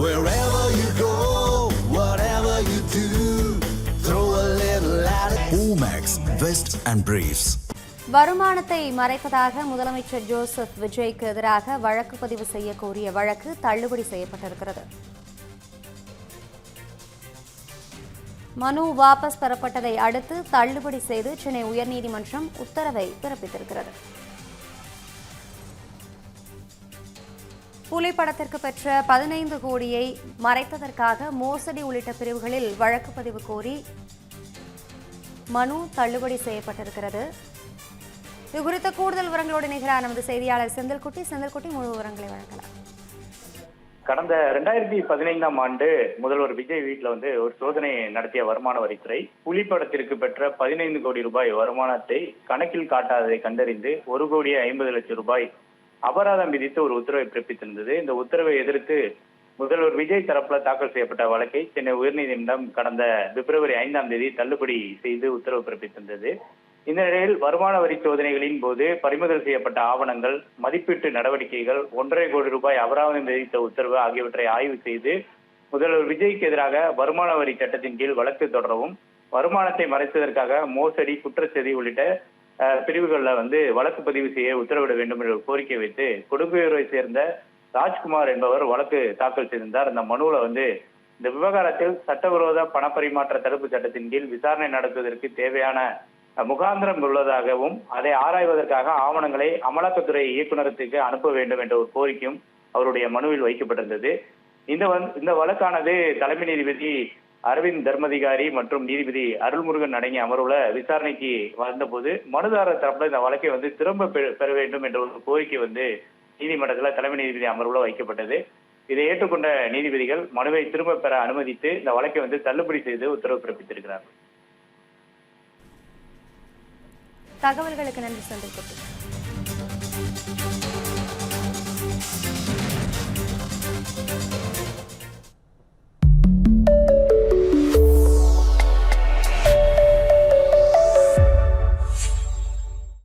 Wherever you go, whatever you do, throw a little at it. Omax, Vest and Briefs. வருமானத்தை மறைப்பதாக முதலமைச்சர் Joseph விஜய்க்கு எதிராக வழக்கு பதிவு செய்ய கோரிய வழக்கு தள்ளுபடி செய்யப்பட்டிருக்கிறது. மனு வாபஸ் பெறப்பட்டதை அடுத்து தள்ளுபடி செய்து சென்னை உயர்நீதிமன்றம் உத்தரவை பிறப்பித்திருக்கிறது. புலி படத்திற்கு பெற்ற 15 கோடியை மறைத்ததற்காக மோசடி உள்ளிட்ட பிரிவுகளில் வழக்கு பதிவு கோரி மனு தள்ளுபடி செய்யப்பட்டிருக்கிறது. இது குறித்த கூடுதல் விவரங்களோடு நிகழான நமது செய்தியாளர் செந்தில்குட்டி முழு விவரங்களை வழங்கலாம். கடந்த 2015ஆம் ஆண்டு முதல்வர் விஜய் வீட்டில் ஒரு சோதனை நடத்திய வருமான வரித்துறை புலி படத்திற்கு பெற்ற 15 கோடி ரூபாய் வருமானத்தை கணக்கில் காட்டாததை கண்டறிந்து 1,50,00,000 ரூபாய் அபராதம் விதித்து ஒரு உத்தரவை பிறப்பித்திருந்தது. இந்த உத்தரவை எதிர்த்து முதல்வர் விஜய் தரப்புல தாக்கல் செய்யப்பட்ட வழக்கை சென்னை உயர்நீதிமன்றம் கடந்த பிப்ரவரி 5ஆம் தேதி தள்ளுபடி செய்து உத்தரவு பிறப்பித்திருந்தது. இந்த நிலையில் வருமான வரி சோதனைகளின் போது பறிமுதல் செய்யப்பட்ட ஆவணங்கள், மதிப்பீட்டு நடவடிக்கைகள், 1,50,00,000 கோடி ரூபாய் அபராதம் விதித்த உத்தரவு ஆகியவற்றை ஆய்வு செய்து முதல்வர் விஜய்க்கு எதிராக வருமான வரி சட்டத்தின் கீழ் வழக்கு தொடரவும், வருமானத்தை மறைத்ததற்காக மோசடி, குற்றச்செய்தி உள்ளிட்ட பிரிவுகளில் வழக்கு பதிவு செய்ய உத்தரவிட வேண்டும் என்ற கோரிக்கை வைத்து கொடுங்கையூரை சேர்ந்த ராஜ்குமார் என்பவர் வழக்கு தாக்கல் செய்திருந்தார். இந்த மனுவில் இந்த விவகாரத்தில் சட்டவிரோத பணப்பரிமாற்ற தடுப்பு சட்டத்தின் கீழ் விசாரணை நடத்துவதற்கு தேவையான முகாந்திரம் உள்ளதாகவும் அதை ஆராய்வதற்காக ஆவணங்களை அமலாக்கத்துறை இயக்குநரத்துக்கு அனுப்ப வேண்டும் என்ற ஒரு கோரிக்கையும் அவருடைய மனுவில் வைக்கப்பட்டிருந்தது. இந்த வழக்கானது தலைமை நீதிபதி அரவிந்த் தர்மதிகாரி மற்றும் நீதிபதி அருள்முருகன் அடங்கிய அமர்வுல விசாரணைக்கு வந்தபோது மனுதாரர் தரப்புல இந்த வழக்கை திரும்ப பெற வேண்டும் என்ற ஒரு கோரிக்கை நீதிமன்றத்தில் தலைமை நீதிபதி அமர்வுல வைக்கப்பட்டது. இதை ஏற்றுக்கொண்ட நீதிபதிகள் மனுவை திரும்ப பெற அனுமதித்து இந்த வழக்கை தள்ளுபடி செய்து உத்தரவு பிறப்பித்திருக்கிறார்கள். தகவல்களுக்கு நன்றி செந்தில்குட்டி.